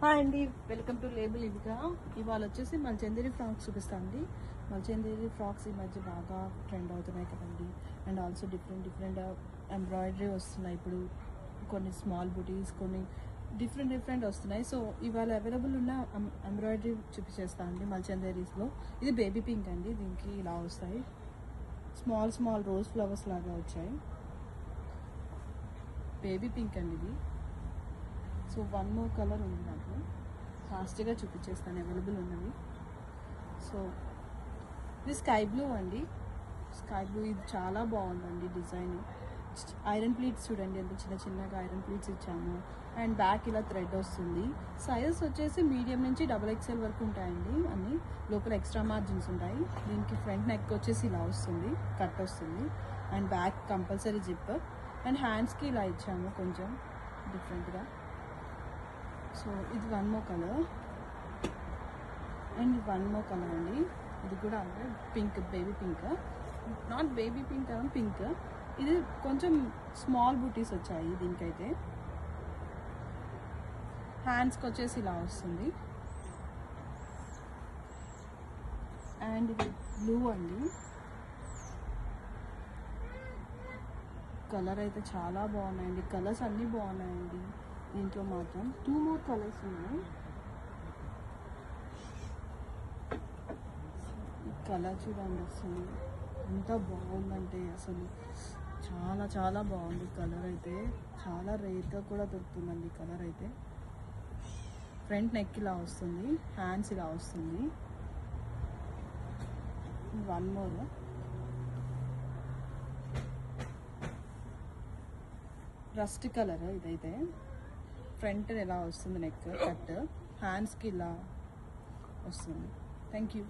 Hi అండి, welcome to label ఇవిగా. ఇవాళ వచ్చేసి మల్చందేరి ఫ్రాక్స్ చూపిస్తాను అండి. మల్చందేరి ఫ్రాక్స్ ఈ మధ్య బాగా ట్రెండ్ అవుతున్నాయి కదండి. అండ్ ఆల్సో డిఫరెంట్ ఎంబ్రాయిడరీ వస్తున్నాయి ఇప్పుడు. కొన్ని స్మాల్ బుటీస్, కొన్ని డిఫరెంట్ వస్తున్నాయి. సో ఇవాళ అవైలబుల్ ఉన్న ఎంబ్రాయిడరీ చూపించేస్తాను అండి మల్చందేరీస్లో. ఇది బేబీ పింక్ అండి. దీనికి ఇలా వస్తాయి, స్మాల్ రోజ్ ఫ్లవర్స్ లాగా వచ్చాయి. బేబీ పింక్ అండి ఇది. సో వన్ మోర్ కలర్ ఉంది నాకు, ఫాస్ట్గా చూపించేస్తాను అవైలబుల్ ఉన్నది. సో ఇది స్కై బ్లూ అండి. స్కై బ్లూ ఇది చాలా బాగుందండి డిజైన్. ఐరన్ ప్లీట్స్ చూడండి, ఎంత చిన్నగా ఐరన్ ప్లీట్స్ ఇచ్చాము. అండ్ బ్యాక్ ఇలా థ్రెడ్ వస్తుంది. సైజెస్ వచ్చేసి మీడియం నుంచి XXL వరకు ఉంటాయండి అన్నీ. లోపల ఎక్స్ట్రా మార్జిన్స్ ఉంటాయి. దీనికి ఫ్రంట్ నెక్ వచ్చేసి ఇలా వస్తుంది, కట్ వస్తుంది. And back compulsory zip. And హ్యాండ్స్కి ఇలా ఇచ్చాము కొంచెం డిఫరెంట్గా. సో ఇది one more colour. And one more colour అండి. ఇది కూడా అంటే pink, baby pink, not baby pink కదా, పింక్. ఇది కొంచెం స్మాల్ బూటీస్ వచ్చాయి దీనికైతే. హ్యాండ్స్కి వచ్చేసి ఇలా వస్తుంది. అండ్ ఇది బ్లూ అండి. కలర్ అయితే చాలా బాగున్నాయండి. కలర్స్ అన్నీ బాగున్నాయండి. దీంట్లో మాత్రం 2 more కలర్స్ ఉన్నాయి. ఈ కలర్ చూడండి, అసలు ఎంత బాగుందంటే అసలు చాలా బాగుంది. కలర్ అయితే చాలా రేట్గా కూడా దొరుకుతుందండి. కలర్ అయితే ఫ్రంట్ నెక్ ఇలా వస్తుంది, హ్యాండ్స్ ఇలా వస్తుంది. One more rust colour. ఇదైతే ఫ్రంట్ ఎలా వస్తుంది, నెక్ కట్, హ్యాండ్స్కి ఇలా వస్తుంది. Thank you.